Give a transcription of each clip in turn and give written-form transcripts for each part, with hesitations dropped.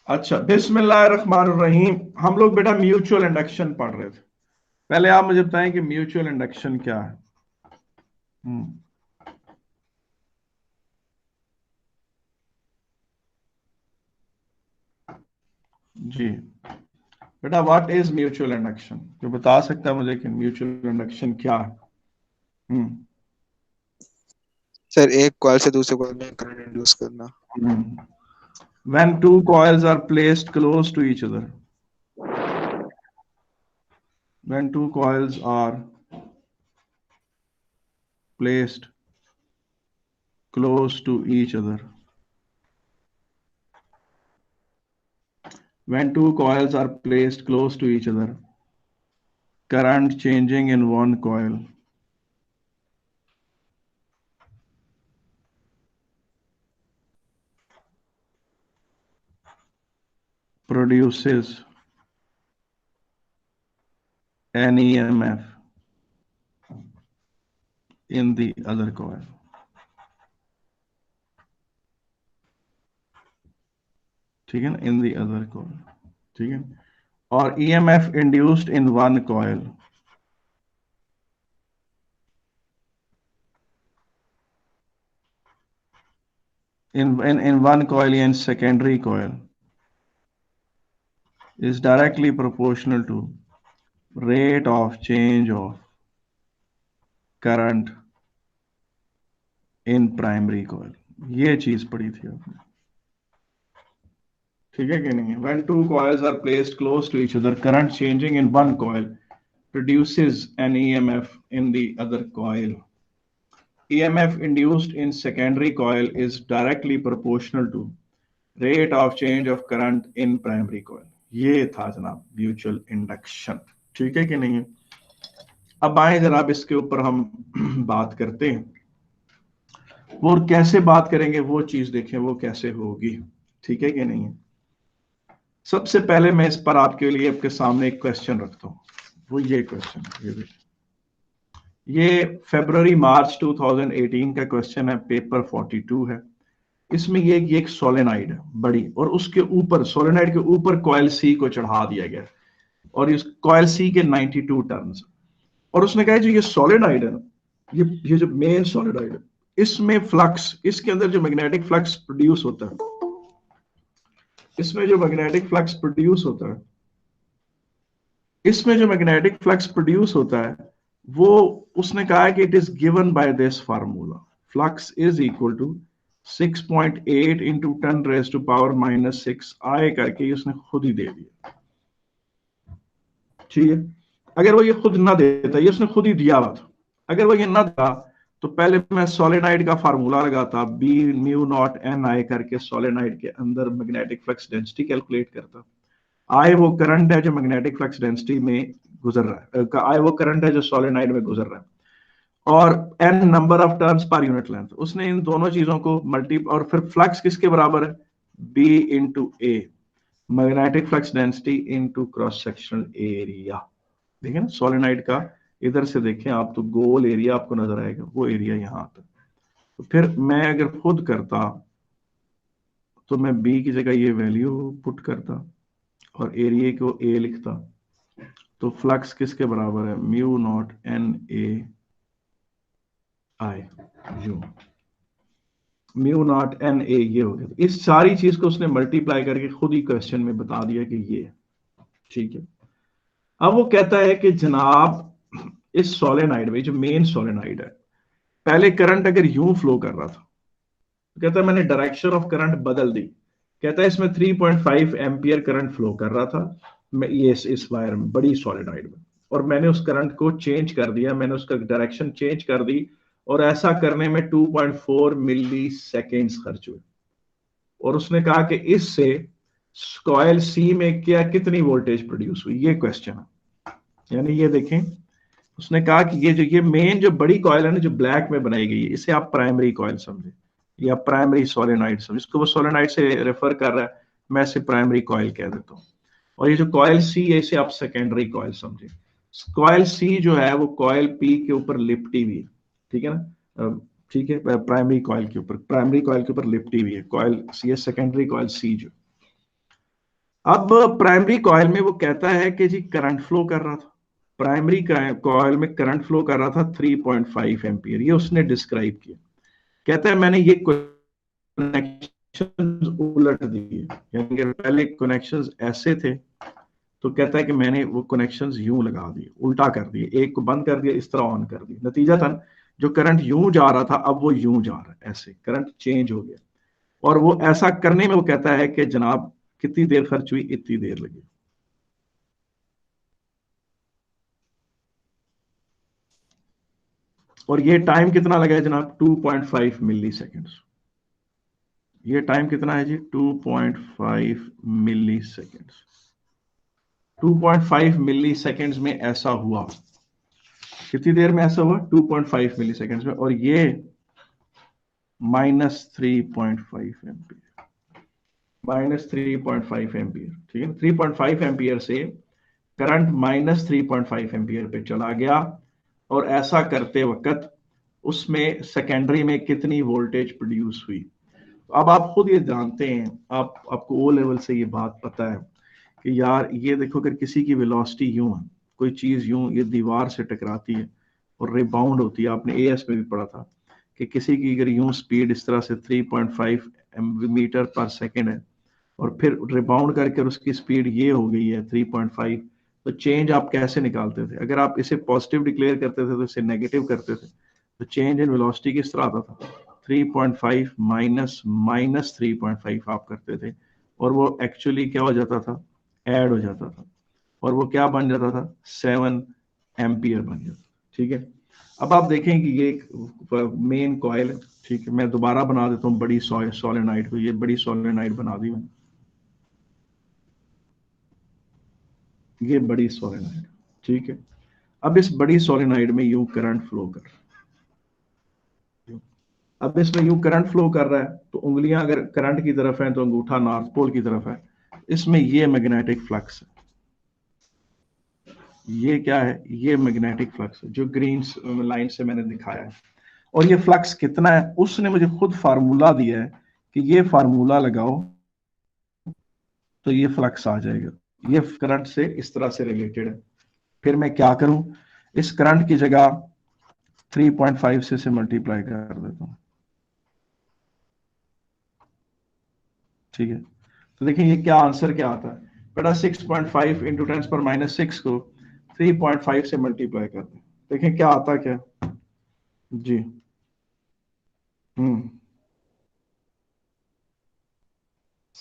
अच्छा, बिस्मिल्लाहिर्रहमानिर्रहीम। हम लोग बेटा म्यूचुअल इंडक्शन पढ़ रहे थे। पहले आप मुझे बताएं कि म्यूचुअल इंडक्शन क्या है। हम्म, जी बेटा, व्हाट इज म्यूचुअल इंडक्शन? जो बता सकता है मुझे कि म्यूचुअल इंडक्शन क्या है? हम्म सर, एक कॉइल से दूसरे कॉइल में करंट इंड्यूस करना। हम्म when two coils are placed close to each other, when two coils are placed close to each other, when two coils are placed close to each other, current changing in one coil produces an EMF in the other coil. ठीक है ना, इन the other coil. ठीक है, और EMF induced in one coil in one coil in secondary coil is directly proportional to rate of change of current in primary coil। ये चीज पढ़ी थी आपने, ठीक है कि नहीं? when two coils are placed close to each other, current changing in one coil produces an EMF in the other coil. EMF induced in secondary coil is directly proportional to rate of change of current in primary coil। ये था जनाब mutual induction. ठीक है कि नहीं? अब आए जनाब इसके ऊपर हम बात करते हैं। वो और कैसे बात करेंगे वो चीज देखें वो कैसे होगी। ठीक है कि नहीं? सबसे पहले मैं इस पर आपके लिए आपके सामने एक क्वेश्चन रखता हूं। वो ये क्वेश्चन, ये फरवरी मार्च 2018 का क्वेश्चन है, पेपर 42 है। इसमें ये एक सोलेनाइड है बड़ी, और उसके ऊपर सोलेनाइड के ऊपर कॉयल सी को चढ़ा दिया गया, और इस कॉयल सी के 92 टर्न्स। और उसने कहा जो ये सोलेनाइड है ना, ये जो मेन सोलेनाइड है, इसमें फ्लक्स, इसके अंदर जो मैग्नेटिक फ्लक्स प्रोड्यूस होता है, इसमें जो मैग्नेटिक फ्लक्स प्रोड्यूस होता है, इसमें जो मैग्नेटिक फ्लक्स प्रोड्यूस होता है, वो उसने कहा है कि it is given by this formula. Flux is equal to 6.8 into 10⁻⁻⁶ I करके उसने खुद ही दे दिया। ठीक है, अगर वो ये खुद ना देता, ये उसने खुद ही दिया हुआ था, अगर वो ये ना था तो पहले मैं सोलेनाइड का फार्मूला लगाता, बी म्यू नॉट एन आई करके सोलेनाइड के अंदर मैग्नेटिक फ्लक्स डेंसिटी कैलकुलेट करता। आई वो करंट है जो मैग्नेटिक फ्लक्स डेंसिटी में गुजर रहा है, आई वो करंट है जो सोलेनाइड में गुजर रहा है, और N number of turns per unit length. उसने इन दोनों चीजों को मल्टी, और फिर फ्लक्स किसके बराबर है? B into A, magnetic flux density into cross sectional area. देखिए ना सोलेनाइड का, इधर से देखें आप तो गोल एरिया आपको नजर आएगा, वो एरिया यहां आता। तो फिर मैं अगर खुद करता तो मैं बी की जगह ये वैल्यू पुट करता और एरिया को ए लिखता, तो फ्लक्स किसके बराबर है? Mu naught N A I यू, म्यू नॉट एन ए, ये हो गया। इस सारी चीज को उसने मल्टीप्लाई करके खुद ही क्वेश्चन में बता दिया कि ये। ठीक है, अब वो कहता है कि जनाब इस सोलेनाइड में, जो मेन सोलेनाइड है, पहले करंट अगर यूं फ्लो कर रहा था, तो कहता है मैंने डायरेक्शन ऑफ करंट बदल दी। कहता है इसमें 3.5 एम्पियर करंट फ्लो कर रहा था, मैं ये इस वायर में, बड़ी सोलेनाइड में, और मैंने उस करंट को चेंज कर दिया, मैंने उसका डायरेक्शन चेंज कर दी, और ऐसा करने में 2.4 मिली सेकेंड्स खर्च हुए। और उसने कहा कि इससे कॉइल सी में क्या कितनी वोल्टेज प्रोड्यूस हुई, ये क्वेश्चन है। यानी ये देखें, उसने कहा कि ये मेन जो बड़ी कॉइल है ना, जो ब्लैक में बनाई गई है, इसे आप प्राइमरी कॉइल समझे या प्राइमरी सोलेनाइड समझे, इसको वो सोलेनाइड से रेफर कर रहा है, मैं इसे प्राइमरी कॉइल कह देता हूँ। और ये जो कॉइल सी है इसे आप सेकेंडरी कॉइल समझे। कॉइल सी जो है वो कॉइल पी के ऊपर लिपटी हुई है, ठीक है ना? ठीक है, प्राइमरी कॉइल के ऊपर लिपटी हुई है कॉइल सी है, सेकेंडरी कॉइल सी जो। अब प्राइमरी कॉइल में वो कहता है कि जी करंट फ्लो कर रहा था, प्राइमरी कॉइल में करंट फ्लो कर रहा था 3.5 एम्पियर, ये उसने डिस्क्राइब किया। कहता है मैंने ये कनेक्शन उलट दिए, यानी कि पहले कनेक्शंस ऐसे थे, तो कहता है कि मैंने वो कनेक्शंस यूं लगा दिए, उल्टा कर दिए, एक को बंद कर दिया, इस तरह ऑन कर दिया। नतीजतन जो करंट यूं जा रहा था अब वो यूं जा रहा है, ऐसे करंट चेंज हो गया। और वो ऐसा करने में वो कहता है कि जनाब कितनी देर खर्च हुई, इतनी देर लगी। और ये टाइम कितना लगा है जनाब, 2.5 मिली सेकेंड्स। ये टाइम कितना है जी, 2.5 मिली सेकेंड्स। 2.5 मिली सेकेंड्स में ऐसा हुआ। कितनी देर में ऐसा हुआ, 2.5 मिली सेकेंड्स में। और ये -3.5 एम्पियर, -3.5 एम्पियर, ठीक है। 3.5 एम्पियर से करंट -3.5 एम्पियर पे चला गया। और ऐसा करते वक्त उसमें सेकेंडरी में कितनी वोल्टेज प्रोड्यूस हुई। अब आप खुद ये जानते हैं, आपको ओ लेवल से ये बात पता है कि यार ये देखो, अगर किसी की वेलोसिटी यूं है, कोई चीज यूं ये दीवार से टकराती है और रिबाउंड होती है, आपने एएस में भी पढ़ा था कि किसी की अगर यूं स्पीड इस तरह से 3.5 मीटर पर सेकेंड है और फिर रिबाउंड करके उसकी स्पीड ये हो गई है 3.5, तो चेंज आप कैसे निकालते थे? अगर आप इसे पॉजिटिव डिक्लेयर करते थे तो इसे नेगेटिव करते थे, तो चेंज इन वेलोसिटी किस तरह आता था, 3.5 माइनस 3.5 आप करते थे, और वो एक्चुअली क्या हो जाता था, ऐड हो जाता था, और वो क्या बन जाता था, 7 एम्पियर बन जाता। ठीक है। अब आप देखें कि ये एक मेन कॉइल है, ठीक है। मैं दोबारा बना देता हूँ बड़ी सोलेनाइड को, ये बड़ी सोलेनाइड बना दी मैंने, ये बड़ी सोलेनाइड, ठीक है। अब इस बड़ी सोलेनाइड में यूं करंट फ्लो कर रहा है, अब इसमें यूं करंट फ्लो कर रहा है, तो उंगलियां अगर करंट की तरफ है तो अंगूठा नॉर्थ पोल की तरफ है। इसमें ये मैग्नेटिक फ्लक्स है, ये क्या है, ये मैग्नेटिक फ्लक्स है जो ग्रीन लाइन से मैंने दिखाया है। और ये फ्लक्स कितना है, उसने मुझे खुद फार्मूला दिया है कि ये फार्मूला लगाओ तो ये फ्लक्स आ जाएगा, ये करंट से इस तरह से रिलेटेड है। फिर मैं क्या करूं, इस करंट की जगह 3.5 से मल्टीप्लाई कर देता हूं, ठीक है। तो देखिए ये क्या आंसर क्या आता है बेटा, 6.5 इंटू 10⁻⁶ को 3.5 से मल्टीप्लाई कर दें, देखें क्या आता क्या जी। हम्म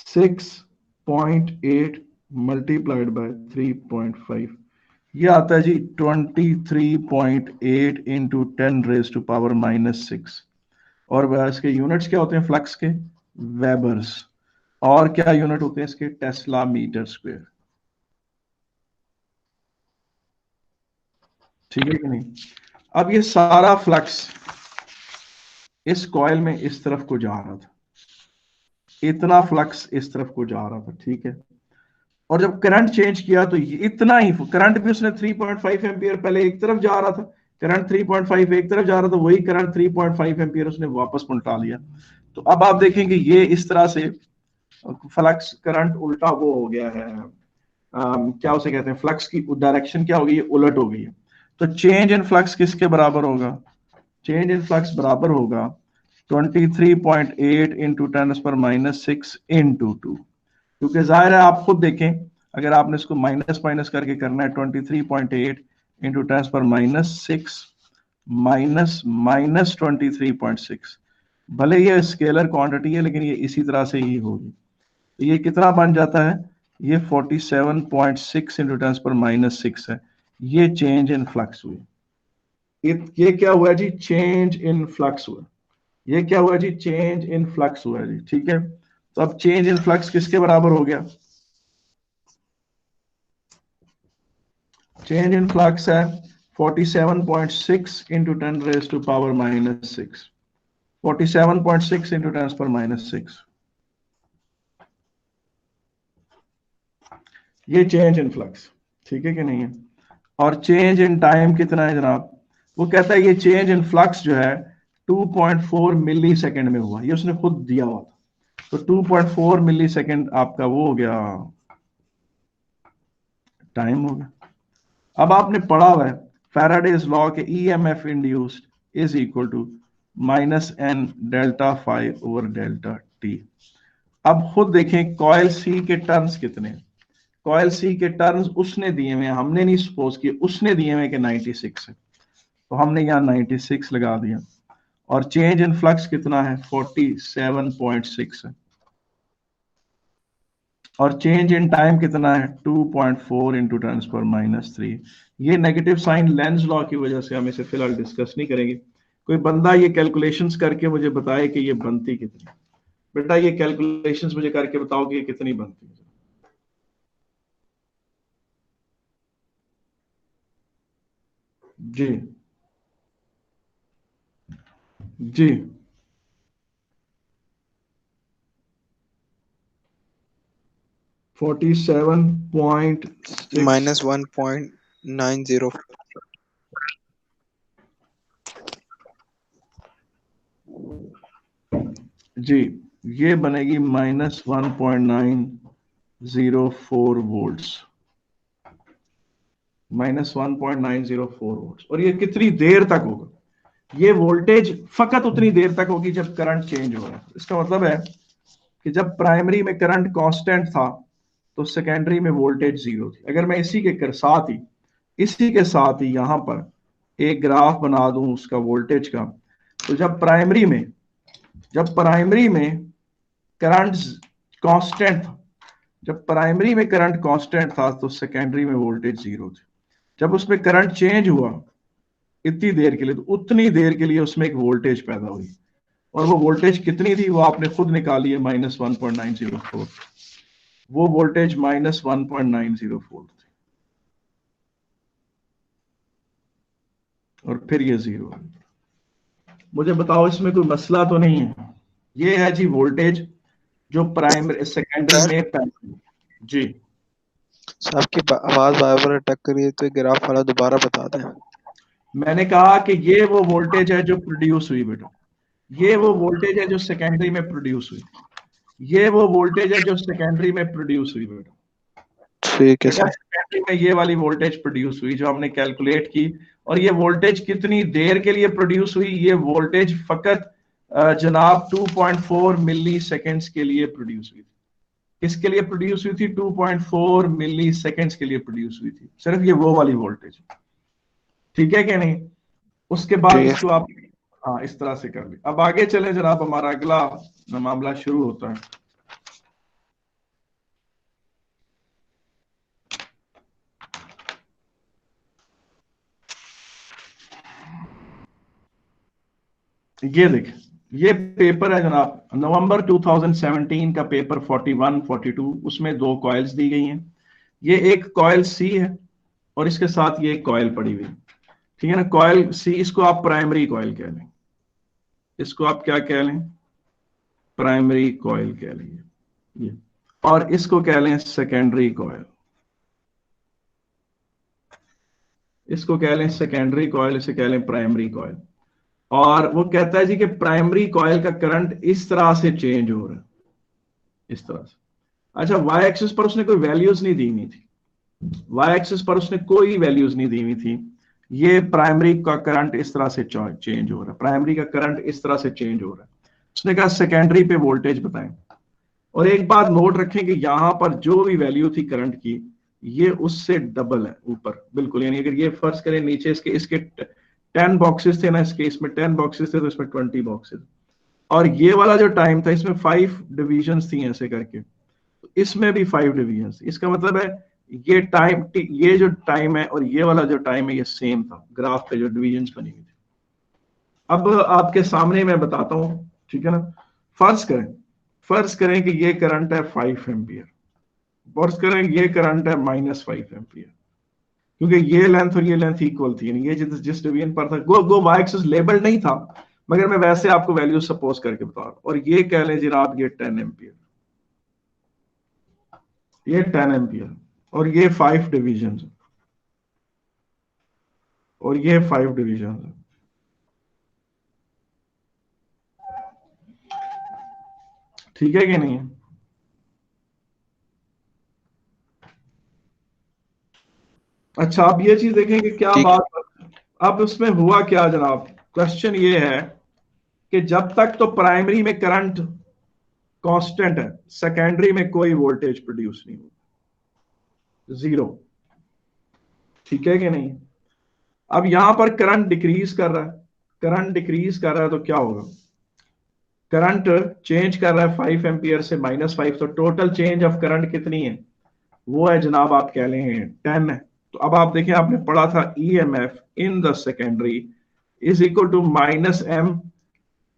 6.8 मल्टीप्लाइड बाय 3.5, ये आता है जी 23.8 इंटू 10⁻⁻⁶। और इसके यूनिट्स क्या होते हैं फ्लक्स के, वेबर्स। और क्या यूनिट होते हैं इसके, टेस्ला मीटर स्क्वायर, ठीक है कि नहीं। अब ये सारा फ्लक्स इस कॉइल में इस तरफ को जा रहा था, इतना फ्लक्स इस तरफ को जा रहा था, ठीक है। और जब करंट चेंज किया तो ये इतना ही करंट भी उसने 3.5 एम्पियर पहले एक तरफ जा रहा था, करंट 3.5 एक तरफ जा रहा था, वही करंट 3.5 एम्पियर उसने वापस पलटा लिया। तो अब आप देखेंगे ये इस तरह से फ्लक्स करंट उल्टा वो हो गया है, क्या उसे कहते हैं, फ्लक्स की डायरेक्शन क्या हो गई है, उलट हो गई है। तो चेंज इन फ्लक्स किसके बराबर होगा, चेंज इन फ्लक्स बराबर होगा 23.8 इंटू 10⁻⁶ इंटू 2, क्योंकि जाहिर है आप खुद देखें, अगर आपने इसको माइनस माइनस करके करना है 23.8 इंटू 10⁻⁶ माइनस माइनस 23.6, भले ये स्केलर क्वांटिटी है लेकिन ये इसी तरह से ही होगी। तो ये कितना बन जाता है, ये 47.6 इंटू 10⁻⁶ है। ये चेंज इन फ्लक्स हुई, ये क्या हुआ जी, चेंज इन फ्लक्स हुआ, ये क्या हुआ जी, चेंज इन फ्लक्स हुआ जी, ठीक है। तो अब चेंज इन फ्लक्स किसके बराबर हो गया, चेंज इन फ्लक्स है 47.6 इंटू 10⁻⁻⁶, 47.6 इंटू 10⁻⁻⁶, ये चेंज इन फ्लक्स, ठीक है कि नहीं है। और चेंज इन टाइम कितना है जनाब, वो कहता है ये चेंज इन फ्लक्स जो है 2.4 मिली सेकेंड में हुआ, ये उसने खुद दिया हुआ था। तो 2.4 मिली सेकेंड आपका वो हो गया, टाइम हो गया। अब आपने पढ़ा हुआ है फैराडेज लॉ के EMF induced is equal to minus N delta phi over delta T. अब खुद देखें कॉयल सी के टर्न्स कितने हैं। कॉयल सी के टर्न्स उसने दिए हुए हैं, हमने नहीं सपोज किए, उसने दिए हुए कि 96 है, तो हमने यहाँ 96 लगा दिया। और चेंज इन फ्लक्स कितना है 47.6 है। और चेंज इन टाइम कितना है 2.4 इंटू टेन पर -3। ये नेगेटिव साइन लेंज लॉ की वजह से हम इसे फिलहाल डिस्कस नहीं करेंगे। कोई बंदा ये कैलकुलेशंस करके मुझे बताए कि ये बनती कितनी। बेटा ये कैलकुलेशंस मुझे करके बताओ कि ये कितनी बनती है। जी जी -47.6। -1.90। जी ये बनेगी -1.904 वोल्ट्स, -1.904 वोल्ट्स। और ये कितनी देर तक होगा? ये वोल्टेज फकत उतनी देर तक होगी जब करंट चेंज हो रहा है। इसका मतलब है कि जब प्राइमरी में करंट कांस्टेंट था तो सेकेंडरी में वोल्टेज जीरो थी। अगर मैं इसी के साथ ही यहां पर एक ग्राफ बना दूं उसका वोल्टेज का, तो जब प्राइमरी में करंट कांस्टेंट था, जब प्राइमरी में करंट कांस्टेंट था तो सेकेंडरी में वोल्टेज जीरो थी। जब उसमें करंट चेंज हुआ इतनी देर के लिए, तो उतनी देर के लिए उसमें एक वोल्टेज पैदा हुई। और वो वोल्टेज कितनी थी वो आपने खुद निकाली है, -1.904। वो वोल्टेज -1.904 थी और फिर ये जीरो। मुझे बताओ इसमें कोई मसला तो नहीं है? ये है जी वोल्टेज जो प्राइमरी सेकेंडरी सर, में पैदा। जी आपकी आवाज बार बार अटक कर रही है, तो ये ग्राफ वाला दोबारा बता दें। मैंने कहा कि ये वो वोल्टेज है जो प्रोड्यूस हुई बेटा, ये वो वोल्टेज है जो सेकेंडरी में प्रोड्यूस हुई, ये वो वोल्टेज है जो सेकेंडरी में प्रोड्यूस हुई बेटा। ठीक है बेटा सर। सेकेंडरी में ये वाली वोल्टेज प्रोड्यूस हुई जो हमने कैलकुलेट की। और ये वोल्टेज कितनी देर के लिए प्रोड्यूस हुई? ये वोल्टेज फकत जनाब 2.4 मिली सेकेंड्स के लिए प्रोड्यूस हुई थी। किसके लिए प्रोड्यूस हुई थी? 2.4 मिली सेकेंड्स के लिए प्रोड्यूस हुई थी, सिर्फ ये वो वाली वोल्टेज। ठीक है कि नहीं? उसके बाद ठीक इसको है। आप हाँ इस तरह से कर ली। अब आगे चले जनाब, हमारा अगला मामला शुरू होता है। ये देख, ये पेपर है जनाब नवंबर 2017 का पेपर 41 42, उसमें दो कॉइल्स दी गई हैं। ये एक कॉइल सी है और इसके साथ ये एक कॉइल पड़ी हुई है। ठीक है ना? कॉइल सी, इसको आप प्राइमरी कॉइल कह लें, इसको आप क्या कह लें? प्राइमरी कॉइल कह लेंगे ये। और इसको कह लें सेकेंडरी कॉइल, इसको कह लें सेकेंडरी कॉइल, इसे कह लें प्राइमरी कॉइल। और वो कहता है जी कि प्राइमरी कॉइल का करंट इस तरह से चेंज हो रहा है, इस तरह से। अच्छा, वाई एक्सिस पर उसने कोई वैल्यूज नहीं दी हुई थी, वाई एक्सिस पर उसने कोई वैल्यूज नहीं दी हुई थी। ये प्राइमरी का करंट इस तरह से चेंज हो रहा है, प्राइमरी का करंट इस तरह से चेंज हो रहा है। उसने कहा सेकेंडरी पे वोल्टेज बताएं। और एक बात नोट रखें कि यहां पर जो भी वैल्यू थी करंट की, ये उससे डबल है ऊपर बिल्कुल। यानी अगर ये फर्ज करें नीचे इसके इसके 10 बॉक्सेस थे ना, इसके इसमें 10 बॉक्सेस थे तो इसमें 20 बॉक्सेस। और ये वाला जो टाइम था इसमें 5 डिविजन्स थी ऐसे करके, तो इसमें भी 5 डिविजन्स। इसका मतलब है ये टाइम, ये जो टाइम है और ये वाला जो टाइम है ये सेम था, ग्राफ पे जो डिविजन्स बनी हुई थी। अब आपके सामने मैं बताता हूं, ठीक है ना? फर्ज करें फर्ज करें कि ये करंट है 5 एम्पियर, फर्ज करें ये करंट है -5 एम्पियर। क्योंकि ये लेंथ और ये लेंथ इक्वल थी, ये जिस जिस डिवीजन पर था, गो वाई एक्सिस लेबल नहीं था, मगर मैं वैसे आपको वैल्यू सपोज करके बता रहा हूं। और ये कह लें जनाब ये 10 एम्पियर, ये 10 एम्पियर, और ये 5 डिविजन, और ये 5 डिविजन। ठीक है कि नहीं? अच्छा, अब ये चीज देखें कि क्या ठीक। बात, अब उसमें हुआ क्या जनाब। क्वेश्चन ये है कि जब तक तो प्राइमरी में करंट कांस्टेंट है, सेकेंडरी में कोई वोल्टेज प्रोड्यूस नहीं होगा, जीरो। ठीक है कि नहीं। अब यहां पर करंट डिक्रीज कर रहा है, करंट डिक्रीज कर रहा है तो क्या होगा, करंट चेंज कर रहा है 5 एम्पियर से -5, तो टोटल चेंज ऑफ करंट कितनी है, वो है जनाब, आप कह लें 10 है। तो अब आप देखें, आपने पढ़ा था EMF in the secondary is equal to -m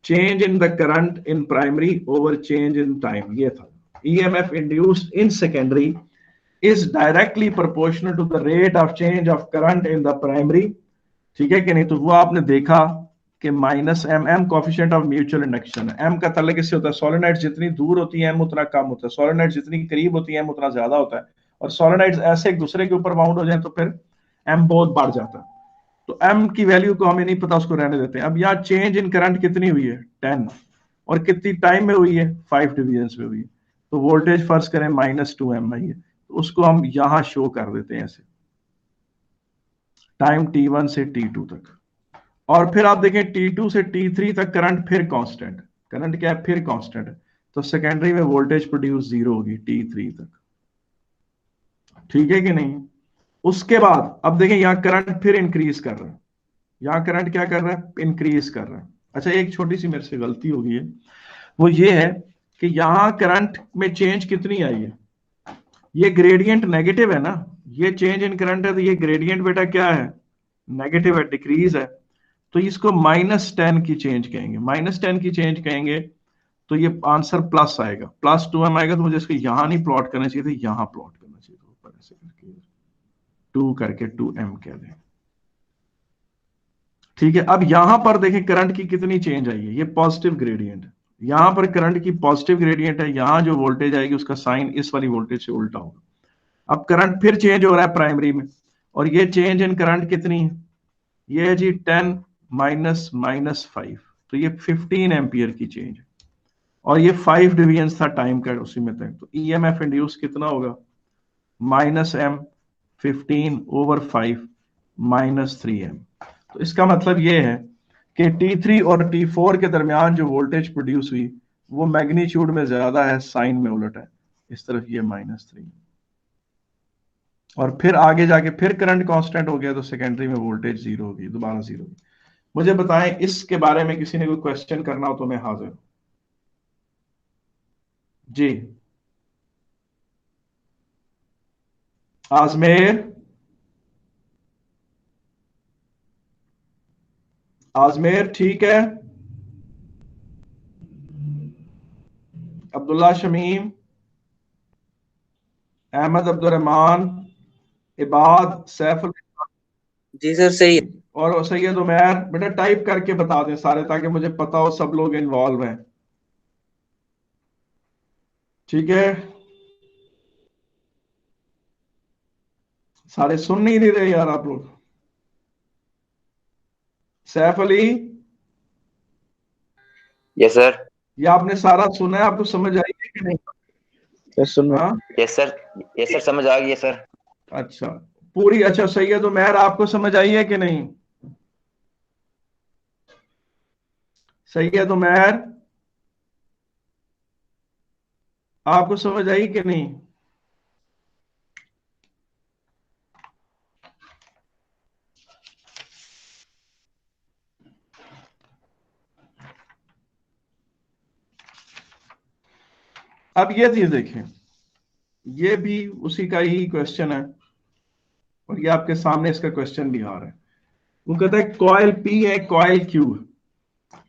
change in the current in primary over change in time, ये था। EMF induced in secondary is directly proportional to the rate of change of current in the primary। ठीक है कि नहीं। तो वो आपने देखा कि -m coefficient of mutual induction है। m का ताल्लुक किससे होता है, सोलेनोइड जितनी दूर होती है m उतना कम होता है, सोलेनोइड जितनी करीब होती है m उतना ज्यादा होता है, और सोलेनोइड्स ऐसे एक दूसरे के ऊपर बाउंड हो जाए तो फिर m बहुत बढ़ जाता है। तो m की वैल्यू को हमें नहीं पता, उसको रहने देते हैं। अब यहाँ चेंज इन करंट कितनी हुई है, 10, और कितनी टाइम में हुई है, 5 डिवीजन में हुई है। तो वोल्टेज फर्ज करें -2m आई है, तो उसको हम यहां शो कर देते हैं ऐसे, टाइम t1 से t2 तक। और फिर आप देखें t2 से t3 तक करंट फिर कांस्टेंट, करंट क्या है, फिर कांस्टेंट है। तो सेकेंडरी में वोल्टेज प्रोड्यूस जीरो होगी t3 तक। ठीक है कि नहीं। उसके बाद अब देखें यहां करंट फिर इंक्रीज कर रहा है, यहां करंट क्या कर रहा है, इंक्रीज कर रहा है। अच्छा, एक छोटी सी मेरे से गलती हो गई है, वो ये है कि यहां करंट में चेंज कितनी आई है, ये ग्रेडियंट नेगेटिव है ना, ये चेंज इन करंट है, तो ये ग्रेडियंट बेटा क्या है, नेगेटिव है, डिक्रीज है। तो इसको -10 की चेंज कहेंगे, -10 की चेंज कहेंगे, तो ये आंसर प्लस आएगा, +2m आएगा। तो मुझे इसको यहां नहीं प्लॉट करना चाहिए था, यहां प्लॉट करना चाहिए था, ऊपर ऐसे करके 2 करके 2m कह दें। ठीक है। अब यहां पर देखें करंट की कितनी चेंज आई है, ये पॉजिटिव ग्रेडियंट है, यहां पर करंट की पॉजिटिव ग्रेडियंट है, यहां जो वोल्टेज आएगी उसका साइन इस वाली वोल्टेज से उल्टा होगा। अब करंट फिर चेंज हो रहा है प्राइमरी में, और ये चेंज इन करंट कितनी है, ये है जी 10 -5, तो ये 15 एम्पियर की चेंज है, और ये 5 डिवीजन था टाइम का उसी में तक। तो ईएमएफ इंड्यूस कितना होगा, -m15/5 -3m। तो इसका मतलब ये है कि T3 और T4 के दरमियान जो वोल्टेज प्रोड्यूस हुई वो मैग्नीट्यूड में ज्यादा है, साइन में उलट है, इस तरफ ये -3। और फिर आगे जाके फिर करंट कांस्टेंट हो गया, तो सेकेंडरी में वोल्टेज जीरो होगी, दोबारा जीरो होगी। मुझे बताएं इसके बारे में किसी ने कोई क्वेश्चन करना हो तो मैं हाजिर हूं जी। आजमेर, आजमेर ठीक है, अब्दुल्ला शमीम, अहमद अब्दुल रहमान, इबाद, सैफ जी सर सही है। और सैयद उमैर। बेटा टाइप करके बता दें सारे, ताकि मुझे पता हो सब लोग इन्वॉल्व हैं। ठीक है, सारे सुन नहीं दे रहे यार आप लोग। Saif Ali, yes sir. ये आपने सारा सुना है, आपको समझ आई है कि नहीं। सर सुन हाँ, यस सर, यस सर, समझ आ गई है सर। अच्छा पूरी, अच्छा सैयद उमैर आपको समझ आई है कि नहीं, सैयद उमैर आपको समझ आई कि नहीं। अब ये चीज देखें, ये भी उसी का ही क्वेश्चन है, और ये आपके सामने इसका क्वेश्चन भी आ रहा है। वो कहता है कॉइल पी है, कॉइल क्यू है,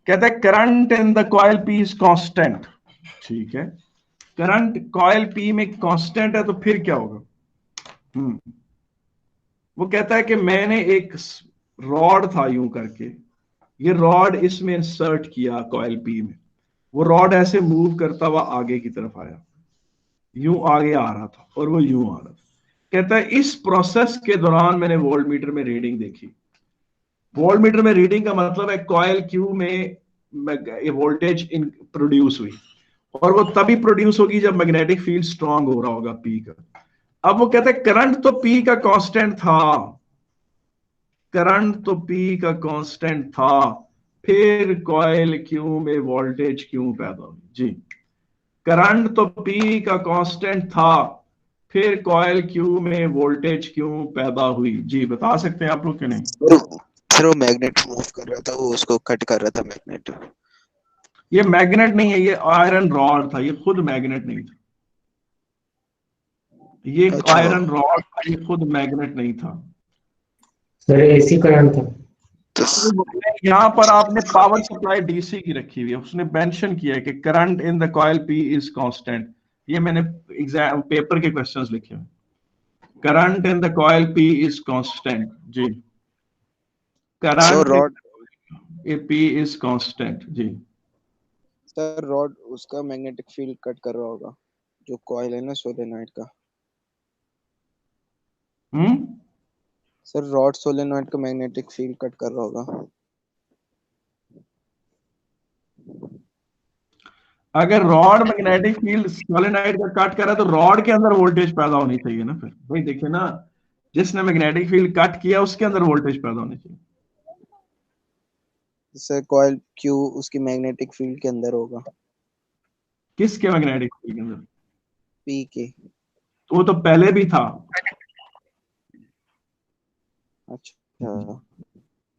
कहता है current in the coil P is constant. ठीक है, करंट कॉइल पी में कांस्टेंट है, तो फिर क्या होगा। वो कहता है कि मैंने एक रॉड था यूं करके, ये रॉड इसमें इंसर्ट किया कॉइल पी में, वो रॉड ऐसे मूव करता हुआ आगे की तरफ आया, यूं आगे आ रहा था और वो यूं आ रहा था। कहता है इस प्रोसेस के दौरान मैंने वोल्ट मीटर में रीडिंग देखी। वोल्ट मीटर में रीडिंग का मतलब है कॉइल क्यू में वोल्टेज प्रोड्यूस हुई, और वो तभी प्रोड्यूस होगी जब मैग्नेटिक फील्ड स्ट्रांग हो रहा होगा पी का। अब वो कहते हैं करंट तो पी का कांस्टेंट था, करंट तो पी का कांस्टेंट था, फिर कॉइल क्यू में वोल्टेज क्यों पैदा हुई? जी, करंट तो पी का कांस्टेंट था, फिर कॉइल क्यू में वोल्टेज क्यों पैदा हुई? जी, बता सकते हैं आप लोग कि नहीं? सर वो मैग्नेट मूव कर रहा था, वो उसको कट कर रहा था मैग्नेट। ये मैग्नेट नहीं है, ये आयरन रॉड था, ये खुद मैग्नेट नहीं था। ये अच्छा, आयरन रॉड था, ये खुद मैग्नेट नहीं था। सर एसी करंट था। तो यहाँ पर आपने पावर सप्लाई डीसी की रखी हुई है, उसने मेंशन किया है कि current in the coil P is constant. ये मैंने एग्जाम पेपर के क्वेश्चंस लिखे हैं, current in the coil P is constant. जी, sir current rod, P is constant. जी, सर रॉड उसका मैग्नेटिक फील्ड कट कर रहा होगा, जो कॉइल है ना सोलेनॉइड का। हम्म। सर रॉड सोलेनॉइड का मैग्नेटिक फील्ड कट कर रहा होगा। अगर रॉड मैग्नेटिक फील्ड सोलेनॉइड का कट करा तो रॉड के अंदर वोल्टेज पैदा होनी चाहिए ना। फिर भाई देखिए ना, जिसने मैग्नेटिक फील्ड कट किया उसके अंदर वोल्टेज पैदा होनी चाहिए। सर कॉइल क्यू उसकी मैग्नेटिक फील्ड के अंदर होगा, किसके मैग्नेटिक फील्ड के अंदर? पी के। तो वो तो पहले भी था। अच्छा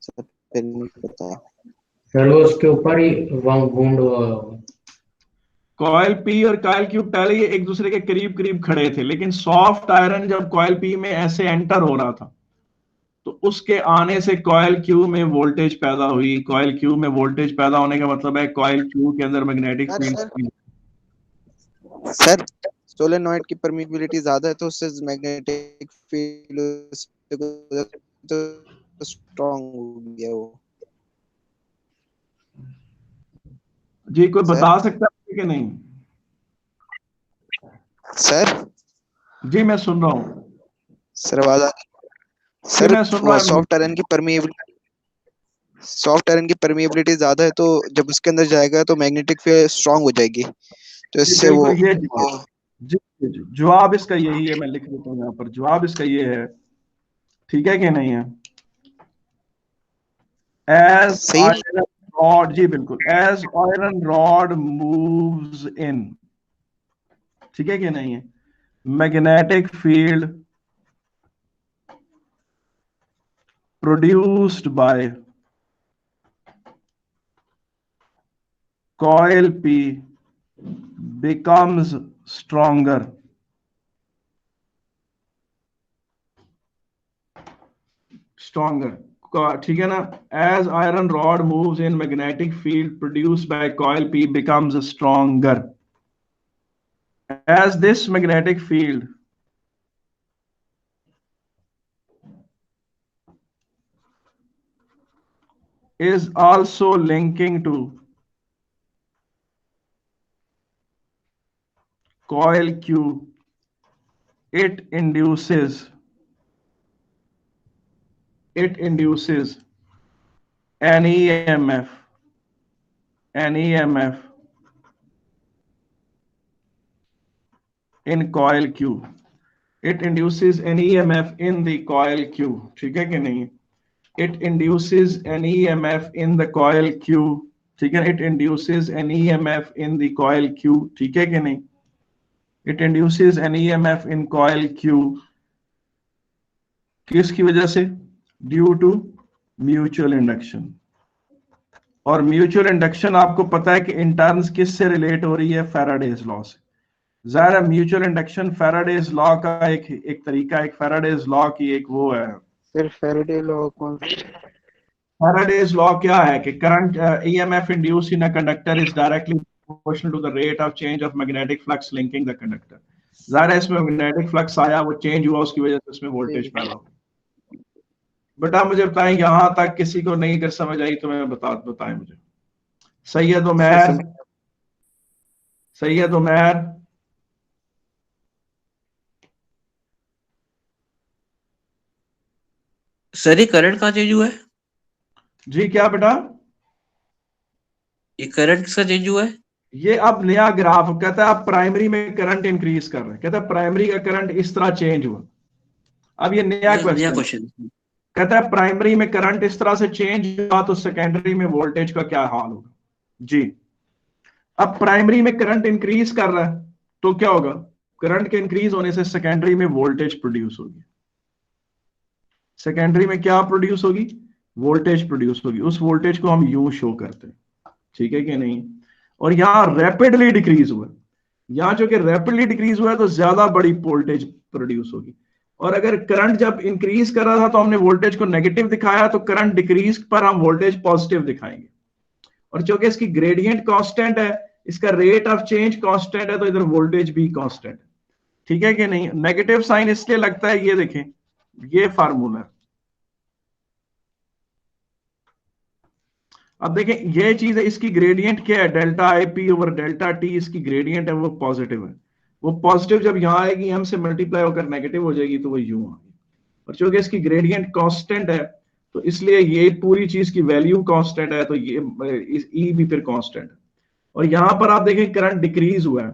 सर, फिर नहीं पता। सर वो उसके ऊपर ही वूंड हुआ होगा। कॉइल पी और कॉइल क्यू पहले ये एक दूसरे के करीब करीब खड़े थे, लेकिन सॉफ्ट आयरन जब कॉइल पी में ऐसे एंटर हो रहा था तो उसके आने से कॉइल क्यू में वोल्टेज पैदा हुई। कॉइल क्यू में वोल्टेज पैदा होने का मतलब है कॉइल क्यू के अंदर magnetic sir field. Sir solenoid की परमिबिलिटी ज्यादा है तो उससे मैग्नेटिक फील्ड तो स्ट्रांग हो गया वो। जी, कोई सर बता सकता है कि नहीं? सर जी, मैं सुन रहा हूँ। सर आवाज आ रही? जी, सर मैं सुन रहा हूँ। सॉफ्ट आयरन की परमिएबिलिटी ज्यादा है, तो जब उसके अंदर जाएगा तो मैग्नेटिक फील्ड स्ट्रांग हो जाएगी, तो जी इससे वो बिल्कुल, ये जवाब, जी जी जी, जवाब इसका यही है। मैं लिख देता हूँ यहाँ पर, जवाब इसका ये है। ठीक है कि नहीं है? एज सही। आयरन रॉड, जी बिल्कुल, as iron rod moves in, ठीक है कि नहीं है, magnetic field produced by coil P becomes stronger, ठीक है ना? As iron rod moves in, magnetic field produced by coil P becomes stronger. As this magnetic field is also linking to coil Q, it induces an EMF, an EMF in coil Q. It induces an EMF in the coil Q. ठीक है कि नहीं? It induces an EMF in the coil Q. ठीक है, it induces an EMF in the coil Q. ठीक है कि नहीं? It induces an EMF in coil Q. किसकी वजह से? Due to mutual induction. और म्यूचुअल इंडक्शन आपको पता है कि इन टर्म्स किससे रिलेट हो रही है? फैराडेज लॉ से। ज़ाहिर है म्यूचुअल इंडक्शन फैराडेज लॉ का एक तरीका, एक फैराडेज लॉ की एक वो है। फिर फैराडे लॉ कौन? फैराडेज लॉ क्या है कि current EMF induce in a conductor is directly proportional to the rate of change of magnetic flux linking the conductor. ज़ाहिर है इसमें मैग्नेटिक फ्लक्स आया, वो चेंज हुआ, उसकी वजह से उसमें वोल्टेज पैदा हो। बेटा मुझे बताएं, यहां तक किसी को नहीं कर समझ आई तो मैं बताएं मुझे। सैयद उमैर, सैयद उमैर, सर ये करंट कहाँ चेंज हुआ है? जी क्या बेटा? ये करंट किसका चेंज हुआ है? ये अब नया ग्राफ कहता है, अब प्राइमरी में करंट इंक्रीज कर रहा है, कहता है प्राइमरी का करंट इस तरह चेंज हुआ। अब ये नया नया क्वेश्चन क्वेश्चन। कहता है प्राइमरी में करंट इस तरह से चेंज हुआ तो सेकेंडरी में वोल्टेज का क्या हाल होगा जी। अब प्राइमरी में करंट इंक्रीज कर रहा है तो क्या होगा, करंट के इंक्रीज होने से सेकेंडरी में वोल्टेज प्रोड्यूस होगी। सेकेंडरी में क्या प्रोड्यूस होगी, वोल्टेज प्रोड्यूस होगी। उस वोल्टेज को हम यू शो करते हैं, ठीक है कि नहीं। और यहां रैपिडली डिक्रीज हुआ, यहां जो कि रैपिडली डिक्रीज हुआ है तो ज्यादा बड़ी वोल्टेज प्रोड्यूस होगी। और अगर करंट जब इंक्रीज कर रहा था तो हमने वोल्टेज को नेगेटिव दिखाया, तो करंट डिक्रीज पर हम वोल्टेज पॉजिटिव दिखाएंगे। और जो कि इसकी ग्रेडियंट कांस्टेंट है, इसका रेट ऑफ चेंज कांस्टेंट है, तो इधर वोल्टेज भी कांस्टेंट है, ठीक है कि नहीं। नेगेटिव साइन इसलिए लगता है, ये देखें ये फार्मूला। अब देखें ये चीज है, इसकी ग्रेडियंट क्या है, delta I P over delta T, इसकी ग्रेडियंट है वो पॉजिटिव है। वो पॉजिटिव जब यहां आएगी एम से मल्टीप्लाई होकर नेगेटिव हो जाएगी तो वो यूं आएगी। और चूंकि इसकी ग्रेडियंट कांस्टेंट है तो इसलिए ये पूरी चीज की वैल्यू कांस्टेंट है, तो ये ई भी फिर कांस्टेंट है। और यहां पर आप देखें करंट डिक्रीज हुआ है,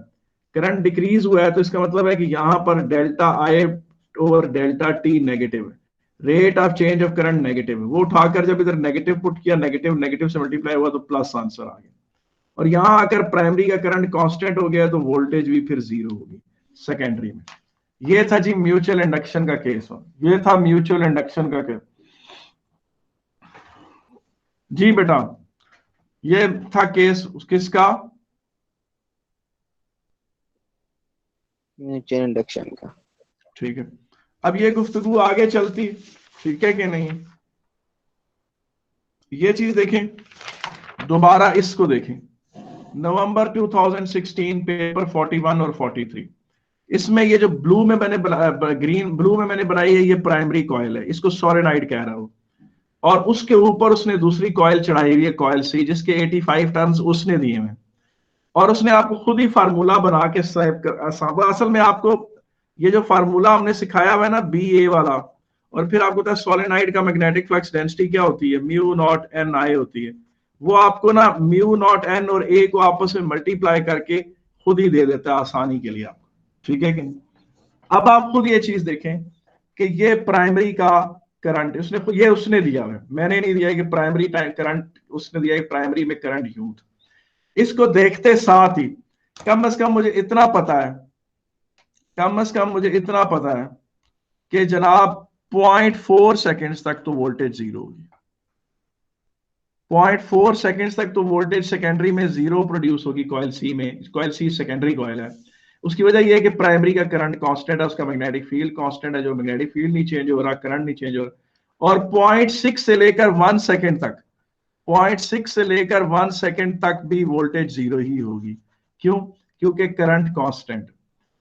करंट डिक्रीज हुआ है तो इसका मतलब है कि यहां पर delta I over delta T negative है, rate of change of current negative है। वो उठाकर जब इधर नेगेटिव पुट किया, नेगेटिव नेगेटिव से मल्टीप्लाई हुआ तो प्लस आंसर आ गया। और यहां आकर प्राइमरी का करंट कांस्टेंट हो गया तो वोल्टेज भी फिर जीरो होगी सेकेंडरी में। ये था जी म्यूचुअल इंडक्शन का केस, ये था म्यूचुअल इंडक्शन का केस जी बेटा। ये था केस किसका, म्यूचुअल इंडक्शन का। ठीक है। अब ये गुफ्तगू आगे चलती, ठीक है कि नहीं। ये चीज देखें, दोबारा इसको देखें, नवंबर 2016 पेपर 41 और 43, इसमें ये जो ब्लू में मैंने ग्रीन ब्लू में मैंने बनाई है, ये प्राइमरी कॉइल है, इसको सोलेनॉइड कह रहा हूं। और उसके ऊपर उसने दूसरी कॉइल चढ़ाई हुई है, कॉइल सी, जिसके 85 टर्न्स उसने दिए हैं। और उसने आपको खुद ही फार्मूला बना के असल में आपको ये जो फार्मूला हमने सिखाया हुआ है ना, बी ए वाला, और फिर आपको पता है सोलेनॉइड का मैग्नेटिक फ्लक्स डेंसिटी क्या होती है, म्यू नॉट एन आई होती है। वो आपको ना म्यू नॉट एन और ए को आपस में मल्टीप्लाई करके खुद ही दे देता है आसानी के लिए आपको, ठीक है कि नहीं। अब आप खुद ये चीज देखें कि ये प्राइमरी का करंट उसने दिया है, मैंने नहीं दिया है कि प्राइमरी करंट, उसने दिया है प्राइमरी में करंट यूं था। इसको देखते साथ ही कम से कम मुझे इतना पता है, कम से कम मुझे इतना पता है कि जनाब 0.4 सेकेंड्स तक तो वोल्टेज जीरो होगी। 0.4 सेकेंड्स तक तो वोल्टेज सेकेंडरी में जीरो प्रोड्यूस होगी कॉइल सी में। कॉइल सी सेकेंडरी कॉइल है। उसकी वजह यह है कि प्राइमरी का करंट कांस्टेंट है, उसका मैग्नेटिक फील्ड कांस्टेंट है, जो मैग्नेटिक फील्ड नहीं चेंज हो रहा, करंट नहीं चेंज हो रहा। और 0.6 से लेकर 1 सेकेंड तक, 0.6 से लेकर 1 सेकेंड तक भी वोल्टेज जीरो ही होगी। क्यों, क्योंकि करंट कांस्टेंट।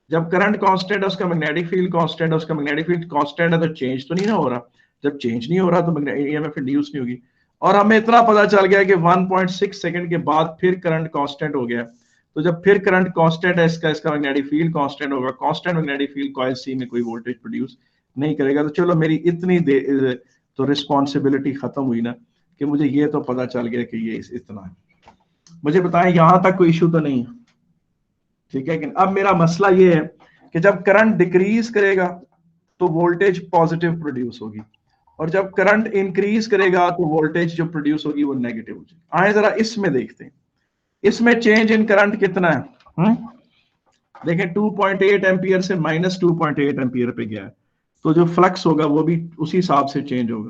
जब करंट कांस्टेंट है, उसका मैग्नेटिक फील्ड कांस्टेंट है, उसका मैग्नेटिक फील्ड कांस्टेंट है तो चेंज तो नहीं ना हो रहा। जब चेंज नहीं हो रहा तो ईएमएफ इंड्यूस नहीं होगी। और हमें इतना पता चल गया कि 1.6 सेकंड के बाद फिर करंट कांस्टेंट हो गया। तो जब फिर करंट कांस्टेंट है, इसका मैग्नेटिक फील्ड कांस्टेंट होगा, constant magnetic field coil C में कोई वोल्टेज प्रोड्यूस नहीं करेगा। तो चलो मेरी इतनी तो रिस्पॉन्सिबिलिटी खत्म हुई ना, कि मुझे ये तो पता चल गया कि ये इतना है। मुझे बताएं यहां तक कोई इशू तो नहीं है, ठीक है कि। अब मेरा मसला ये है कि जब करंट डिक्रीज करेगा तो वोल्टेज पॉजिटिव प्रोड्यूस होगी, और जब करंट इंक्रीज करेगा तो वोल्टेज जो प्रोड्यूस होगी वो नेगेटिव हो जाएगी। आए जरा इसमें देखते हैं, इसमें चेंज इन करंट कितना है। देखें 2.8 एम्पियर से -2.8 एम्पियर पे गया है, तो जो फ्लक्स होगा वो भी उसी हिसाब से चेंज होगा।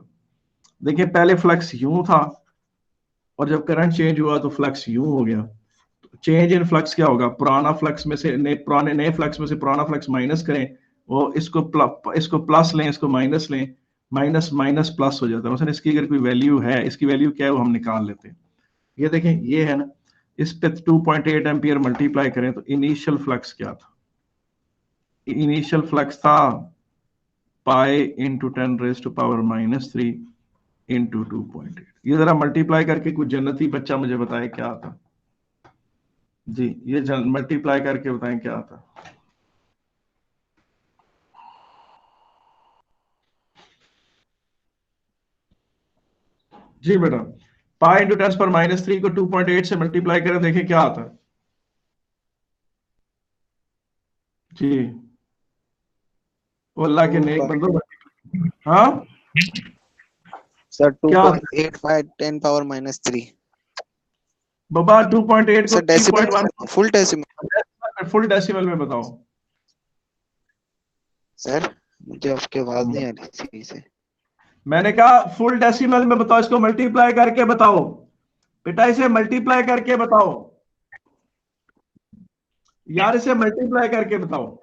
देखिए पहले फ्लक्स यूं था, और जब करंट चेंज हुआ तो फ्लक्स यूं हो गया। चेंज इन फ्लक्स क्या होगा, पुराना फ्लक्स में से पुराने नए फ्लक्स में से पुराना फ्लक्स माइनस करें, वो इसको प्लस लें, इसको माइनस लें, माइनस माइनस प्लस हो जाता है। मतलब इसकी अगर कोई वैल्यू है, इसकी वैल्यू क्या है वो हम निकाल लेते हैं। ये देखें ये है ना, इस पे 2.8 एम्पियर मल्टीप्लाई करें तो इनिशियल फ्लक्स क्या था, इनिशियल फ्लक्स था पाई इंटू 10⁻³ इंटू 2.8। ये जरा मल्टीप्लाई करके कुछ जन्नती बच्चा मुझे बताए क्या आता जी, ये मल्टीप्लाई करके बताएं क्या आता। जी बेटा, पाई इंटू 10⁻³ को 2.8 से मल्टीप्लाई करें, देखें क्या आता है। जी, वो अल्लाह के नेक बंदो। हाँ सर क्या 2.85 10 पावर -3 बाबा 2.8 को sir decimal 3.1 full decimal. Full decimal में बताओ। सर मुझे आपकी आवाज नहीं आ रही सही से। मैंने कहा फुल डेसिमल में बताओ, इसको मल्टीप्लाई करके बताओ बेटा, इसे मल्टीप्लाई करके बताओ यार, इसे मल्टीप्लाई करके बताओ।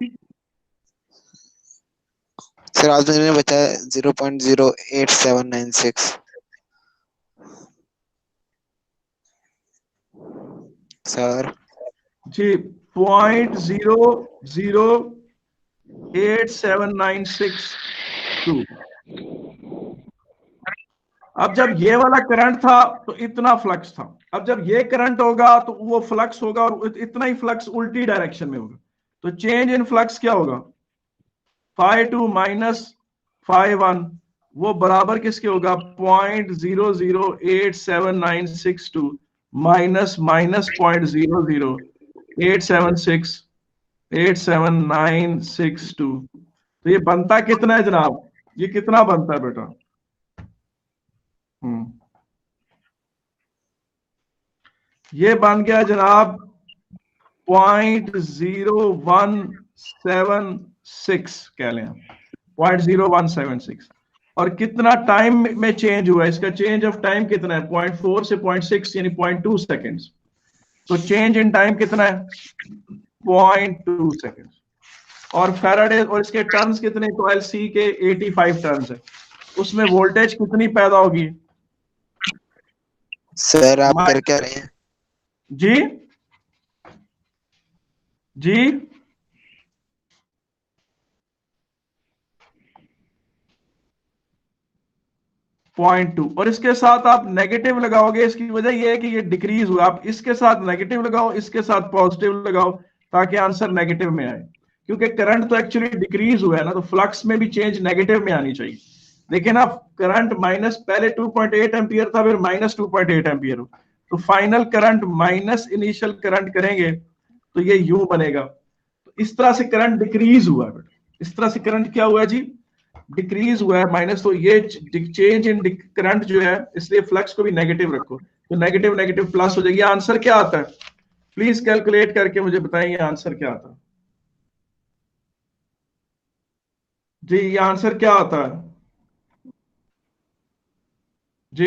सर आज मैंने बताया 0.08796 सर। जी 0.08796 अब जब ये वाला करंट था तो इतना फ्लक्स था, अब जब ये करंट होगा तो वो फ्लक्स होगा और इतना ही फ्लक्स उल्टी डायरेक्शन में होगा, तो चेंज इन फ्लक्स क्या होगा, φ2 - φ1, वो बराबर किसके होगा, 0.0087962 माइनस माइनस 0.00876 तो ये बनता कितना है जनाब, ये कितना बनता है बेटा। ये बन गया जनाब 0.0176 कह लें, 0.0176। और कितना टाइम में चेंज हुआ, इसका चेंज ऑफ टाइम कितना है, 0.4 से 0.6 यानी 0.2 सेकेंड्स। तो चेंज इन टाइम कितना है, 0.2 सेकेंड्स। और फैराडे और इसके टर्न्स कितने, कॉइल सी के 85 टर्न्स है, उसमें वोल्टेज कितनी पैदा होगी। सर आप कर क्या रहे हैं। जी जी 0.2 और इसके साथ आप नेगेटिव लगाओगे, इसकी वजह यह है कि ये डिक्रीज हुआ, आप इसके साथ नेगेटिव लगाओ, इसके साथ पॉजिटिव लगाओ ताकि आंसर नेगेटिव में आए, क्योंकि करंट तो एक्चुअली डिक्रीज हुआ है ना, तो फ्लक्स में भी चेंज नेगेटिव में आनी चाहिए। लेकिन अब करंट माइनस पहले 2.8 एम्पियर था, फिर माइनस 2.8 एम्पियर हो, तो final current minus initial current करेंगे तो ये यूं बनेगा। तो इस तरह से करंट डिक्रीज हुआ है, इस तरह से करंट क्या हुआ जी, डिक्रीज हुआ है माइनस, तो ये चेंज इन करंट जो है, इसलिए फ्लक्स को भी नेगेटिव रखो, तो नेगेटिव नेगेटिव प्लस हो जाएगी। आंसर क्या आता है, प्लीज कैलकुलेट करके मुझे बताइए आंसर क्या आता है। जी ये आंसर क्या आता है जी,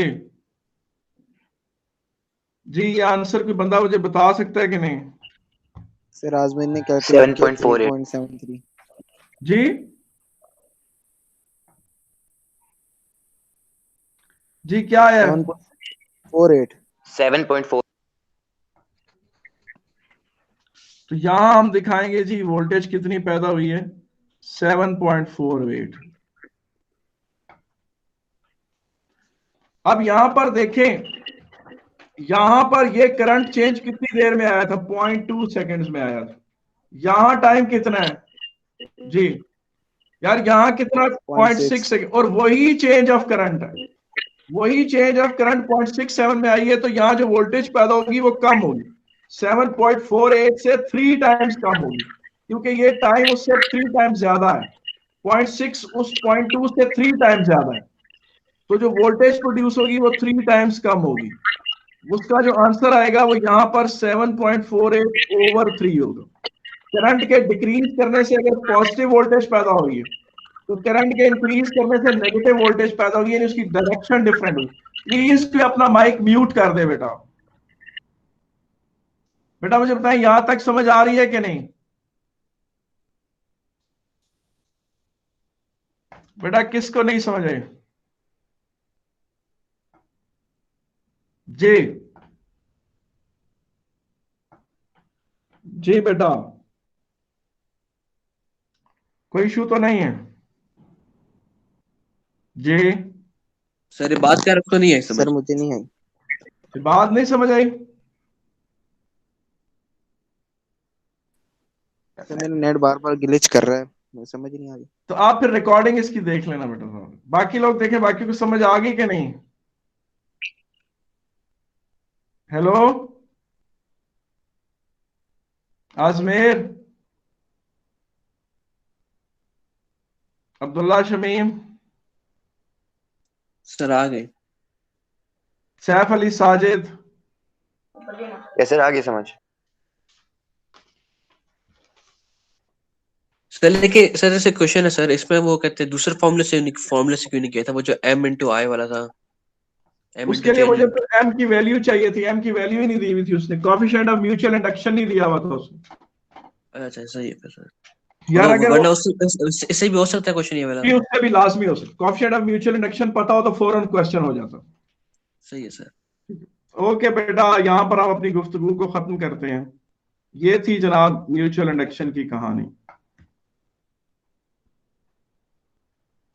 जी ये आंसर कोई बंदा मुझे बता सकता है कि नहीं। सर आज मैंने कैलकुलेट किया 7.48 3.73। जी जी क्या है, 7.48। 7.4 तो यहां हम दिखाएंगे जी वोल्टेज कितनी पैदा हुई है, 7.48। अब यहां पर देखें, यहां पर ये करंट चेंज कितनी देर में आया था, 0.2 सेकेंड्स में आया था। यहां टाइम कितना है जी, यार यहां कितना, 0.6 सेकेंड, और वही चेंज ऑफ करंट है, वही चेंज ऑफ करंट 0.67 में आई है, तो यहां जो वोल्टेज पैदा होगी वो कम होगी, 7.48 से 3 टाइम्स कम होगी, क्योंकि ये टाइम उससे 3 टाइम्स ज्यादा है, 0.6 उस 0.2 से 3 टाइम्स ज्यादा है, तो जो वोल्टेज प्रोड्यूस होगी वो 3 टाइम्स कम होगी। उसका जो आंसर आएगा वो यहां पर 7.48/3 होगा। करंट के डिक्रीज करने से अगर पॉजिटिव वोल्टेज पैदा हुई है, तो करंट के इंक्रीज करने से नेगेटिव वोल्टेज पैदा हुई है, उसकी डायरेक्शन डिफरेंट हुई। प्लीज पे अपना माइक म्यूट कर दे बेटा। बेटा मुझे बताएं यहां तक समझ आ रही है कि नहीं, बेटा किसको नहीं समझ आई, जी जी बेटा कोई इशू तो नहीं है जी, सर ये बात क्या रखो नहीं है समझ। सर मुझे नहीं आई। बात नहीं समझ आई, सर मेरा नेट बार बार ग्लिच कर रहा है, मुझे समझ नहीं आ रही। तो आप फिर रिकॉर्डिंग इसकी देख लेना बेटा साहब। बाकी लोग देखें, बाकी को समझ आ गई कि नहीं। हेलो आजमेर, अब्दुल्ला शमीम, सर आ गए। सैफ अली साजिद, यस सर, आगे समझ। सर लेकिन सर ऐसे क्वेश्चन है सर, इसमें वो कहते हैं दूसरे फॉर्मूले से क्यों नहीं किया था, वो जो m इंटू आई वाला था, m उसके इंटू लिए चेंज मुझे इन। तो एम की वैल्यू चाहिए थी, एम की वैल्यू ही नहीं दी हुई थी उसने, कोएफिशिएंट ऑफ म्यूचुअल इंडक्शन नहीं दिया हुआ था उसने। अच्छा सही है फिर सर। यार तो अगर वो वरना इससे भी हो सकता है क्वेश्चन ये वाला। भी, उससे भी लाजमी हो सकता, कोएफिशिएंट ऑफ म्यूचुअल इंडक्शन पता हो तो फौरन क्वेश्चन हो जाता। सही है सर। ओके बेटा, यहाँ पर हम अपनी गुफ्तगू को खत्म करते हैं। ये थी जनाब म्यूचुअल इंडक्शन की कहानी।